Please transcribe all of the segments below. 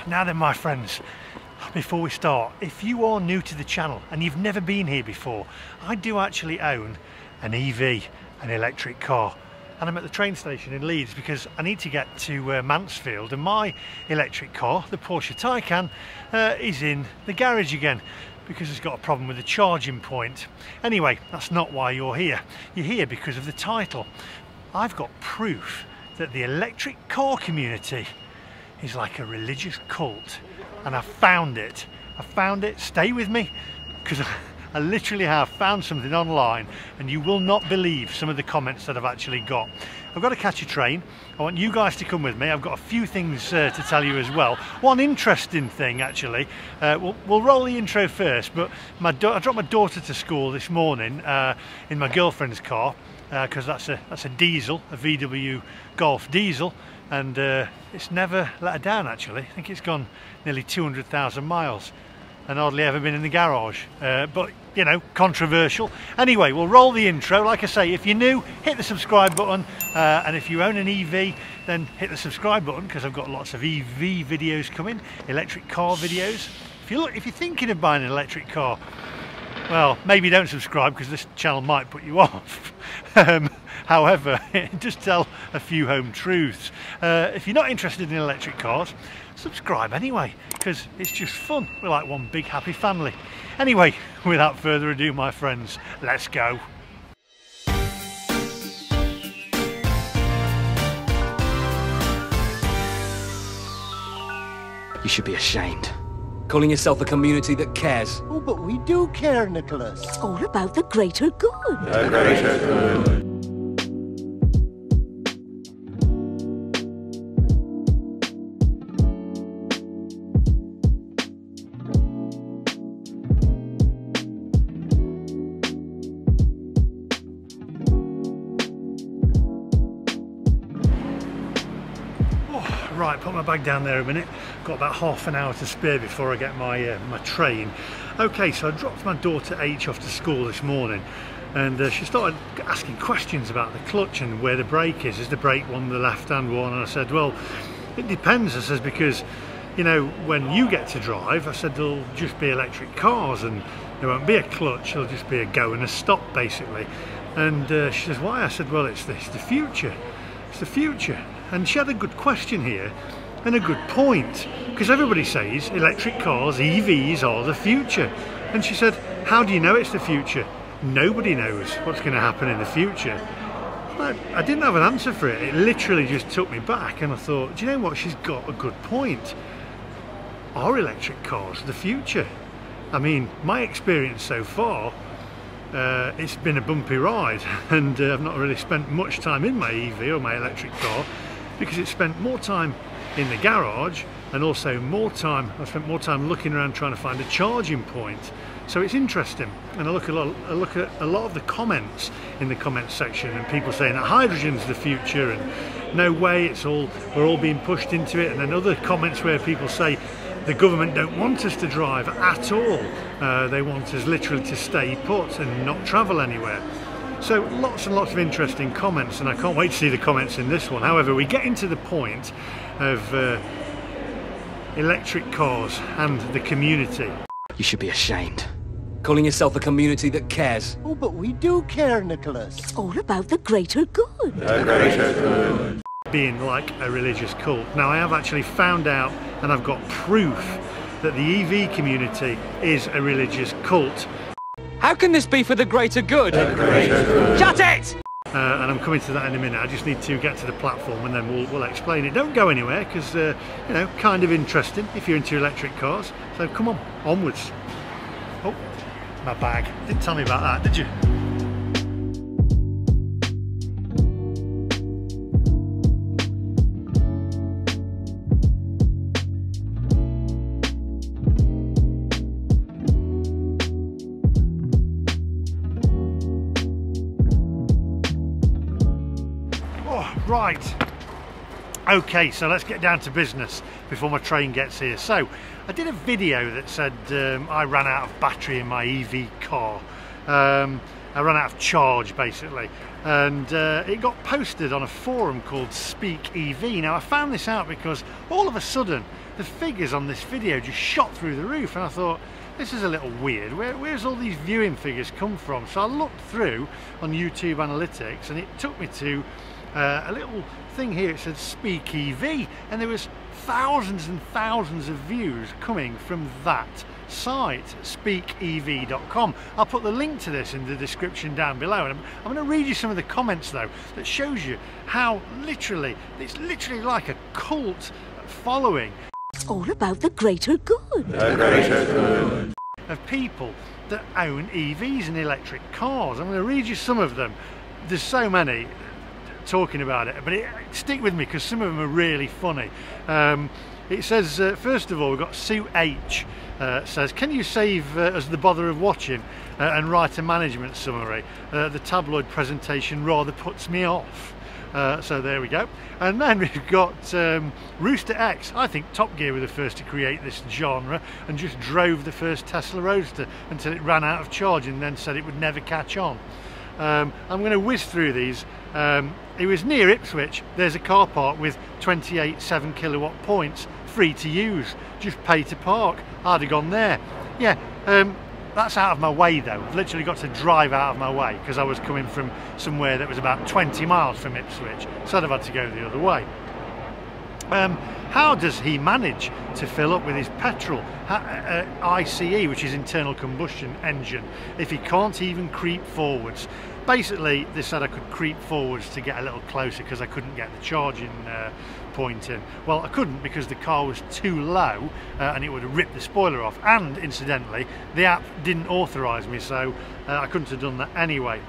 Now then, my friends, before we start, if you are new to the channel and you've never been here before, I do actually own an EV, an electric car, and I'm at the train station in Leeds because I need to get to Mansfield, and my electric car, the Porsche Taycan, is in the garage again because it's got a problem with the charging point. Anyway, that's not why you're here. You're here because of the title. I've got proof that the electric car community is like a religious cult, and I found it. Stay with me, because I literally have found something online and you will not believe some of the comments that I've actually got. I've got to catch a train. I want you guys to come with me. I've got a few things to tell you as well. One interesting thing actually, we'll roll the intro first, but I dropped my daughter to school this morning in my girlfriend's car, because that's a diesel, a VW Golf diesel, and it's never let her down actually. I think it's gone nearly 200,000 miles and hardly ever been in the garage, but you know, controversial. Anyway, we'll roll the intro. Like I say, if you're new, hit the subscribe button, and if you own an EV, then hit the subscribe button, because I've got lots of EV videos coming, electric car videos. If you're thinking of buying an electric car, well, maybe don't subscribe because this channel might put you off. However, just tell a few home truths. If you're not interested in electric cars, subscribe anyway, because it's just fun. We're like one big happy family. Anyway, without further ado, my friends, let's go. You should be ashamed. Calling yourself a community that cares. Oh, but we do care, Nicholas. It's all about the greater good. The greater good. Right, put my bag down there a minute. Got about half an hour to spare before I get my my train. Okay, so I dropped my daughter H off to school this morning, and she started asking questions about the clutch and where the brake is. Is the brake one the left-hand one? And I said, well, it depends. I says, because you know, when you get to drive, I said, there'll just be electric cars and there won't be a clutch. There'll just be a go and a stop basically. And she says, why? I said, well, it's the future. It's the future. And she had a good question here and a good point, because everybody says electric cars, EVs, are the future. And she said, how do you know it's the future? Nobody knows what's going to happen in the future. I didn't have an answer for it. It literally just took me back, and I thought, do you know what? She's got a good point. Are electric cars the future? I mean, my experience so far, it's been a bumpy ride, and I've not really spent much time in my EV or my electric car, because it spent more time in the garage, and also I've spent more time looking around trying to find a charging point. So it's interesting, and I look at a lot of the comments in the comments section, and people saying that hydrogen's the future and no way, we're all being pushed into it, and then other comments where people say the government don't want us to drive at all. They want us literally to stay put and not travel anywhere. So lots and lots of interesting comments, and I can't wait to see the comments in this one. However, we get into the point of electric cars and the community. You should be ashamed. Calling yourself a community that cares. Oh, but we do care, Nicholas. It's all about the greater good. The greater good. Being like a religious cult. Now, I have actually found out, and I've got proof, that the EV community is a religious cult. How can this be for the greater good? The greater good. Shut it! And I'm coming to that in a minute. I just need to get to the platform, and then we'll explain it. Don't go anywhere, because you know, kind of interesting if you're into electric cars. So come on, onwards. Oh, my bag. Didn't tell me about that, did you? Right, okay, so let's get down to business before my train gets here. So I did a video that said I ran out of battery in my EV car. I ran out of charge basically, and it got posted on a forum called Speak EV. Now I found this out because all of a sudden the figures on this video just shot through the roof, and I thought, this is a little weird. Where's all these viewing figures come from? So I looked through on YouTube Analytics, and it took me to a little thing here. It said Speak EV, and there was thousands and thousands of views coming from that site, speakev.com. I'll put the link to this in the description down below, and I'm going to read you some of the comments though that shows you how it's literally like a cult following. It's all about the greater good. The greater good. Of people that own EVs and electric cars. I'm going to read you some of them. There's so many talking about it, but stick with me because some of them are really funny. It says, first of all, we've got Sue H. Says, can you save us the bother of watching and write a management summary? The tabloid presentation rather puts me off. So there we go. And then we've got Rooster X. I think Top Gear were the first to create this genre and just drove the first Tesla Roadster until it ran out of charge and then said it would never catch on. I'm going to whiz through these. It was near Ipswich. There's a car park with 28 7 kilowatt points, free to use, just pay to park. I'd have gone there. Yeah, that's out of my way though. I've literally got to drive out of my way because I was coming from somewhere that was about 20 miles from Ipswich, so I'd have had to go the other way. How does he manage to fill up with his petrol, ICE, which is internal combustion engine, if he can't even creep forwards? Basically, they said I could creep forwards to get a little closer because I couldn't get the charging point in. Well, I couldn't because the car was too low and it would have ripped the spoiler off, and incidentally the app didn't authorise me, so I couldn't have done that anyway.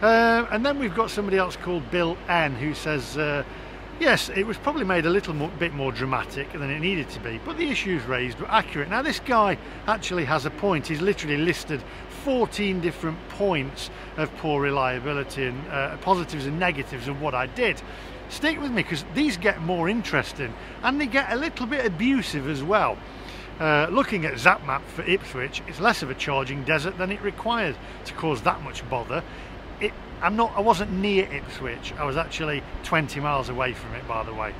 And then we've got somebody else called Bill N who says, yes, it was probably made a little bit more dramatic than it needed to be, but the issues raised were accurate. Now this guy actually has a point. He's literally listed 14 different points of poor reliability and positives and negatives of what I did. Stick with me because these get more interesting and they get a little bit abusive as well. Looking at ZapMap for Ipswich, it's less of a charging desert than it required to cause that much bother. I wasn't near Ipswich. I was actually 20 miles away from it, by the way.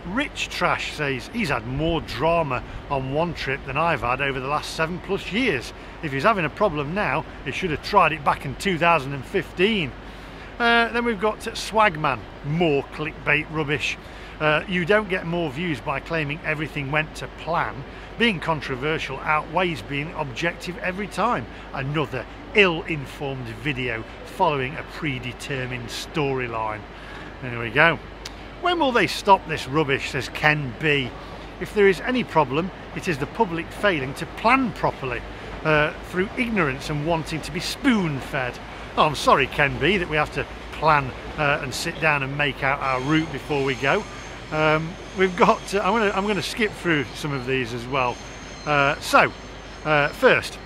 Rich Trash says he's had more drama on one trip than I've had over the last 7+ years. If he's having a problem now, he should have tried it back in 2015. Then we've got Swagman, more clickbait rubbish. You don't get more views by claiming everything went to plan. Being controversial outweighs being objective every time. Another ill-informed video following a predetermined storyline. There we go. When will they stop this rubbish, says KenB. If there is any problem, it is the public failing to plan properly through ignorance and wanting to be spoon-fed. Oh, I'm sorry, KenB, that we have to plan and sit down and make out our route before we go. We've got. I'm going to skip through some of these as well. First,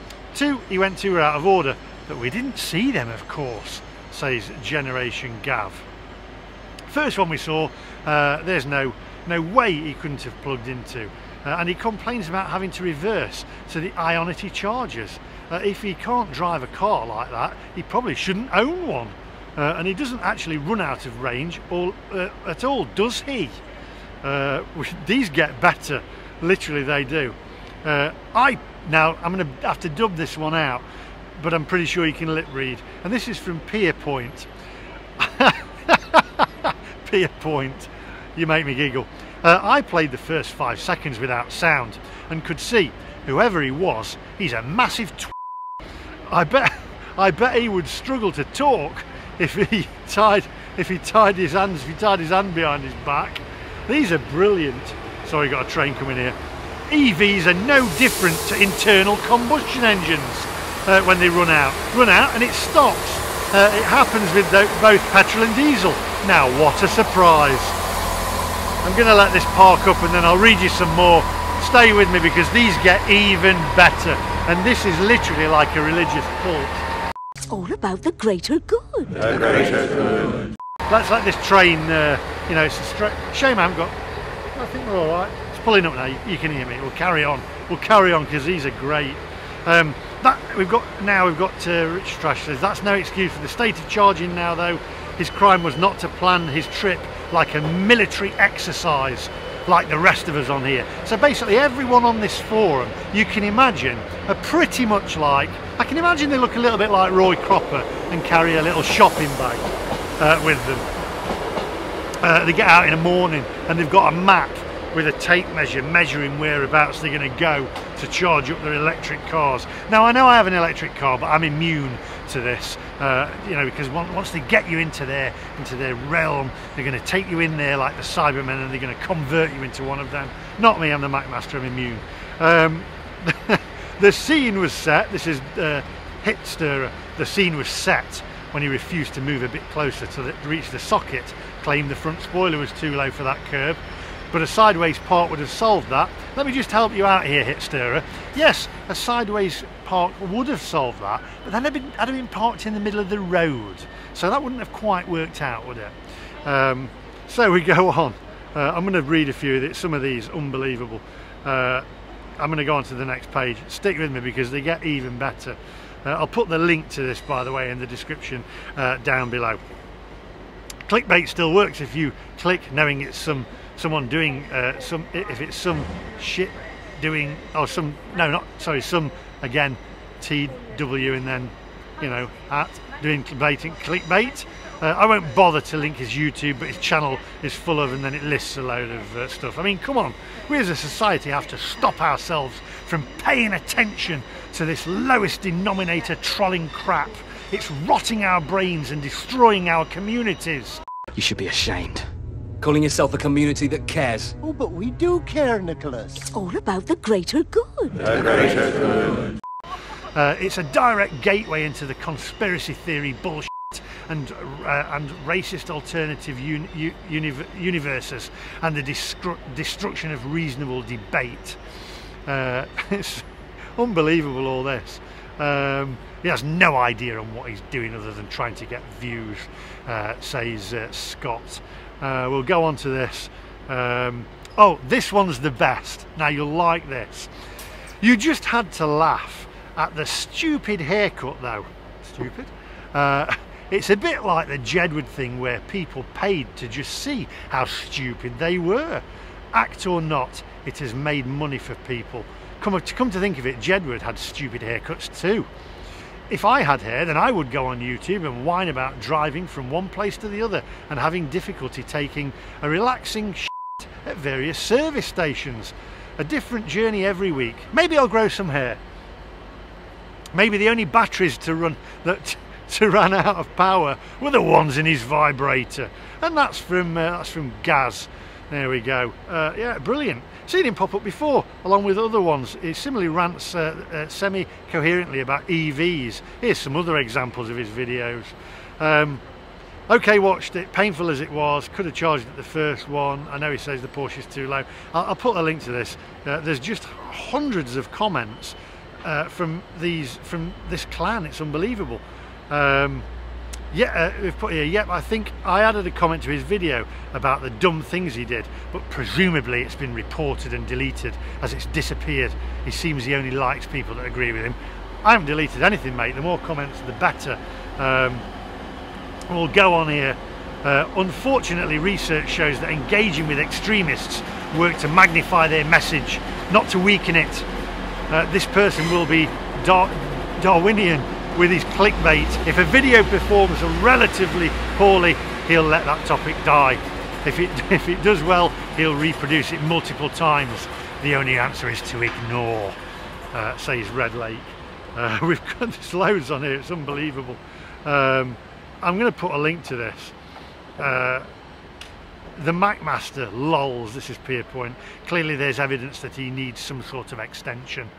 he went two out of order, but we didn't see them, of course, says GenerationGav. First one we saw, there's no way he couldn't have plugged into, and he complains about having to reverse to the Ionity chargers. If he can't drive a car like that, he probably shouldn't own one. And he doesn't actually run out of range at all, does he? These get better, literally they do. Now I'm going to have to dub this one out, but I'm pretty sure you can lip read. And this is from PeerPoint. PeerPoint, you make me giggle. I played the first 5 seconds without sound and could see whoever he was, he's a massive I bet he would struggle to talk if he tied his hand behind his back. These are brilliant. Sorry, got a train coming here. EVs are no different to internal combustion engines when they run out and it stops. It happens with both petrol and diesel. Now what a surprise. I'm going to let this park up and then I'll read you some more. Stay with me because these get even better, and this is literally like a religious cult. It's all about the greater good. The greater good. Let's let this train, it's a straight. Shame I haven't got. I think we're all right. It's pulling up now. You can hear me. We'll carry on. We'll carry on because these are great. We've got Rich Trash says that's no excuse for the state of charging now though. His crime was not to plan his trip like a military exercise. like the rest of us on here. So basically everyone on this forum, you can imagine, are pretty much like, I can imagine they look a little bit like Roy Cropper and carry a little shopping bag with them. They get out in the morning and they've got a map with a tape measure measuring whereabouts they're going to go to charge up their electric cars. Now I know I have an electric car, but I'm immune to this, you know, because once they get you into their realm, they're going to take you in there like the Cybermen and they're going to convert you into one of them. Not me, I'm the MacMaster, I'm immune. The scene was set, this is Hitstur, the scene was set when he refused to move a bit closer to reach the socket, claimed the front spoiler was too low for that curb. But a sideways park would have solved that. Let me just help you out here, Hitstur. Yes, a sideways park would have solved that, but then I'd have been parked in the middle of the road. So that wouldn't have quite worked out, would it? So we go on. I'm going to read a few of it, some of these, unbelievable. I'm going to go on to the next page. Stick with me because they get even better. I'll put the link to this, by the way, in the description down below. Clickbait still works if you click knowing it's someone doing if it's some shit doing, or some, no, not, sorry, some, again, TW and then, you know, at doing clickbait. I won't bother to link his YouTube, but his channel is full of, and then it lists a load of stuff. I mean, come on, we as a society have to stop ourselves from paying attention to this lowest denominator trolling crap. It's rotting our brains and destroying our communities. You should be ashamed. Calling yourself a community that cares. Oh, but we do care, Nicholas. It's all about the greater good. The greater good. It's a direct gateway into the conspiracy theory bullshit and racist alternative universes and the destruction of reasonable debate. It's unbelievable, all this. He has no idea on what he's doing other than trying to get views, says Scott. We'll go on to this. Oh, this one's the best. Now you'll like this. You just had to laugh at the stupid haircut though. Stupid? It's a bit like the Jedward thing where people paid to just see how stupid they were. Act or not, it has made money for people. Come to think of it, Jedward had stupid haircuts too. If I had hair, then I would go on YouTube and whine about driving from one place to the other and having difficulty taking a relaxing shit at various service stations. A different journey every week. Maybe I'll grow some hair. Maybe the only batteries to run ran out of power were the ones in his vibrator. And that's from Gaz. There we go. Yeah, brilliant. Seen him pop up before, along with other ones. He similarly rants semi-coherently about EVs. Here's some other examples of his videos. Okay, watched it, painful as it was, could have charged it the first one. I know he says the Porsche's too low. I'll put a link to this. There's just hundreds of comments from this clan. It's unbelievable. We've put here, yep, I think I added a comment to his video about the dumb things he did, but presumably it's been reported and deleted as it's disappeared. He seems he only likes people that agree with him. I haven't deleted anything, mate. The more comments, the better. We'll go on here. Unfortunately, research shows that engaging with extremists work to magnify their message, not to weaken it. This person will be Darwinian with his clickbait. If a video performs relatively poorly, he'll let that topic die. If it does well, he'll reproduce it multiple times. The only answer is to ignore, says Red Lake. We've got there's loads on here, it's unbelievable. I'm going to put a link to this. The MacMaster, lols, this is PeerPoint. Clearly there's evidence that he needs some sort of extension.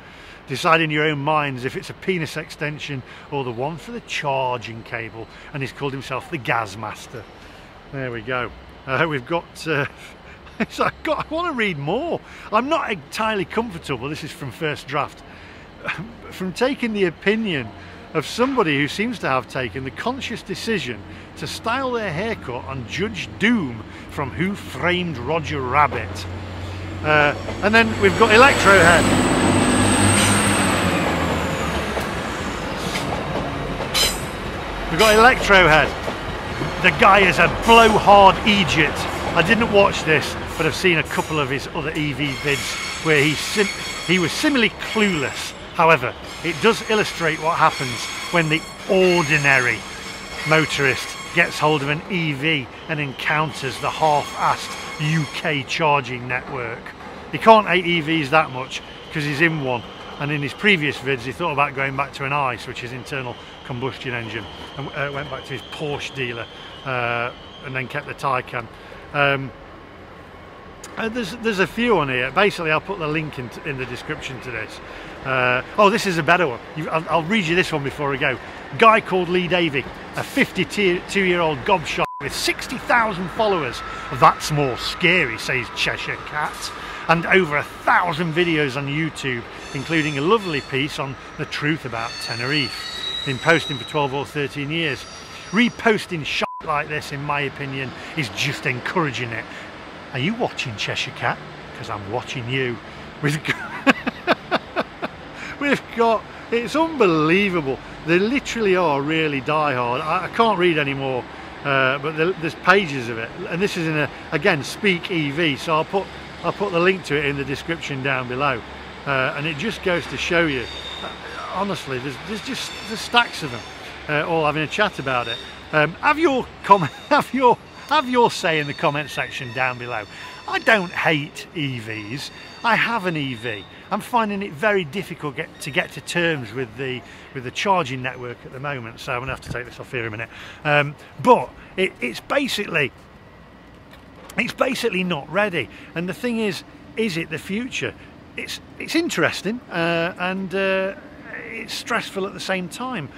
Decide in your own minds if it's a penis extension or the one for the charging cable, and he's called himself the Gazmaster. There we go. We've got I want to read more. I'm not entirely comfortable, this is from First Draft, from taking the opinion of somebody who seems to have taken the conscious decision to style their haircut on Judge Doom from Who Framed Roger Rabbit. And then we've got Electrohead. We've got Electrohead. The guy is a blowhard Egypt. I didn't watch this. but I've seen a couple of his other EV vids where he was similarly clueless. However, it does illustrate what happens when the ordinary motorist gets hold of an EV and encounters the half-assed UK charging network. He can't hate EVs that much because he's in one, and in his previous vids he thought about going back to an ICE, which is internal combustion engine, and went back to his Porsche dealer and then kept the Taycan. There's a few on here. Basically, I'll put the link in the description to this. Oh, this is a better one. I'll read you this one before I go. Guy called Lee Davey, a 52-year-old gobshite with 60,000 followers. That's more scary, says Cheshire Cat. And over 1,000 videos on YouTube, including a lovely piece on the truth about Tenerife. Been posting for 12 or 13 years. Reposting shit like this, in my opinion, is just encouraging it. Are you watching, Cheshire Cat? Because I'm watching you. We've got, it's unbelievable. They literally are really die-hard. I can't read anymore, but there's pages of it. And this is in a, again, Speak EV, so I'll put the link to it in the description down below. And it just goes to show you, honestly, there's stacks of them, all having a chat about it. Have your say in the comment section down below. I don't hate EVs. I have an EV. I'm finding it very difficult to get to terms with the charging network at the moment, so I'm gonna have to take this off here a minute. But it's basically not ready. And the thing is it the future? It's interesting and it's stressful at the same time.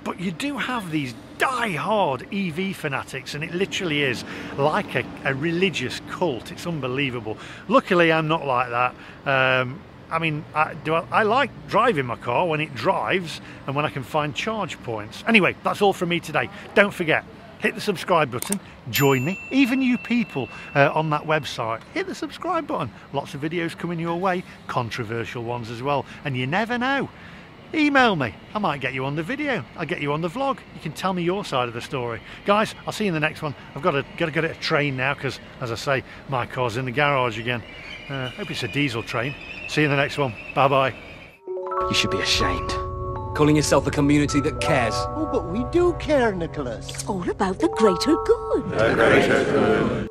But you do have these die-hard EV fanatics, and it literally is like a religious cult. It's unbelievable. Luckily, I'm not like that. I mean, I like driving my car when it drives and when I can find charge points. Anyway, that's all from me today. Don't forget, hit the subscribe button, join me, even you people on that website, hit the subscribe button. Lots of videos coming your way, controversial ones as well, and you never know. Email me, I might get you on the video, I'll get you on the vlog, you can tell me your side of the story. Guys, I'll see you in the next one. I've got to get a train now because, as I say, my car's in the garage again. Hope it's a diesel train. See you in the next one. Bye bye. You should be ashamed. Calling yourself a community that cares. Oh, but we do care, Nicholas. It's all about the greater good. The greater good.